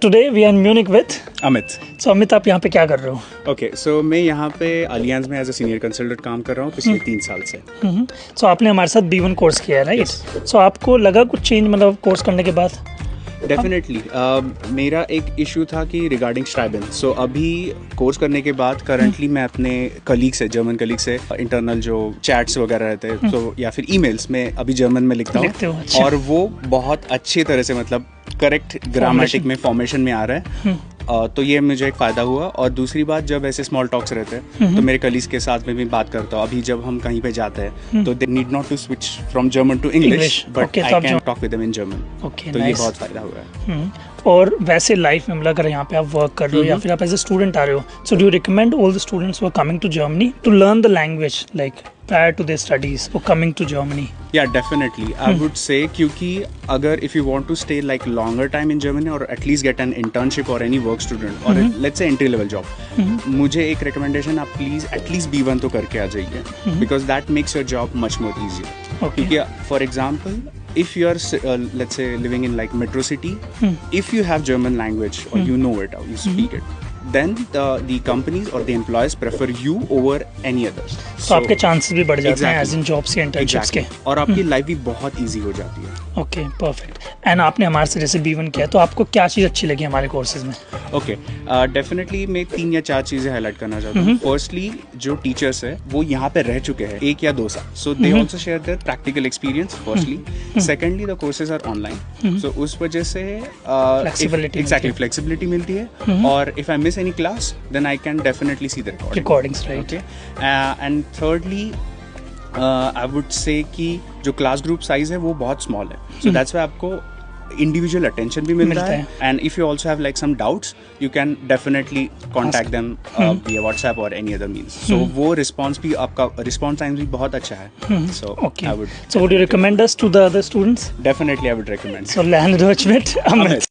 Today we are in Munich with Amit. So Amit, आप यहाँ पे क्या कर रहे हो? ओके, सो मैं यहाँ पे अलियांज में एज अ सीनियर कंसल्टेंट काम कर रहा हूँ पिछले 3 साल से। So आपने हमारे साथ B1 कोर्स किया है, राइट? So आपको लगा कुछ चेंज मतलब कोर्स करने के बाद? डेफिनेटली मेरा एक इशू था कि रिगार्डिंग स्ट्राइबन। सो अभी कोर्स करने के बाद करंटली मैं अपने कलीग से, जर्मन कलीग से इंटरनल जो चैट्स वगैरह रहते हैं तो या फिर ईमेल्स में अभी जर्मन में लिखता हूँ। अच्छा। और वो बहुत अच्छी तरह से मतलब करेक्ट ग्रामेटिक में फॉर्मेशन में आ रहा है। तो ये मुझे एक फ़ायदा हुआ। और दूसरी बात, जब ऐसे स्मॉल टॉक्स रहते हैं तो मेरे कलीग्स के साथ में भी बात करता हूँ। अभी जब हम कहीं पे जाते हैं तो they need not to switch from German to English, but I can talk with them in German. तो ये बहुत फ़ायदा हुआ है। और वैसे लाइफ में मतलब अगर यहाँ पे आप वर्क कर रहे हो या फिर आप एज ए स्टूडेंट आ रहे हो, so do you recommend all the students who are coming to Germany to learn the language like prior to their studies or coming to Germany? Yeah, definitely. I would say क्योंकि अगर if you want to stay like longer time in Germany or at least get an internship or any work student or let's say entry level job, मुझे एक recommendation, आप please at least B1 तो करके आ जाइए because that makes your job much more easier. क्योंकि for example, if you are let's say living in like metro city, if you have German language or you know it or you speak it, then the companies or the employers prefer you over any others. So आपके chances भी बढ़ जाते हैं as in jobs के, internships के, और आपकी life भी बहुत इजी हो जाती है। Okay, perfect. एंड आपने हमारे से जैसे B1 किया तो आपको क्या चीज़ अच्छी लगी हमारे कोर्सेज में? ओके, डेफिनेटली मैं 3 या 4 चीज़ें हाईलाइट करना चाहता हूँ। फर्स्टली, जो टीचर्स है वो यहाँ पे रह चुके हैं 1 या 2 साल, so they also share their practical experience firstly. Secondly, the courses are online, so उस वजह से फ्लेक्सिबिलिटी मिलती है। और if I miss any class then I can definitely see the recordings, right? Okay, and thirdly I would say कि जो class group size है वो बहुत स्मॉल है, सो दैट्स व्हाई आपको इंडिविजुअल अटेंशन भी मिलता है। And if you also have like some doubts, you can definitely contact them via WhatsApp और एनी अदर मीन्स। सो वो रिस्पॉन्स भी, आपका रिस्पॉन्स टाइम भी बहुत अच्छा है। So I would, so would you recommend us to the other students? Definitely I would recommend. So lernen Deutsch mit Amit.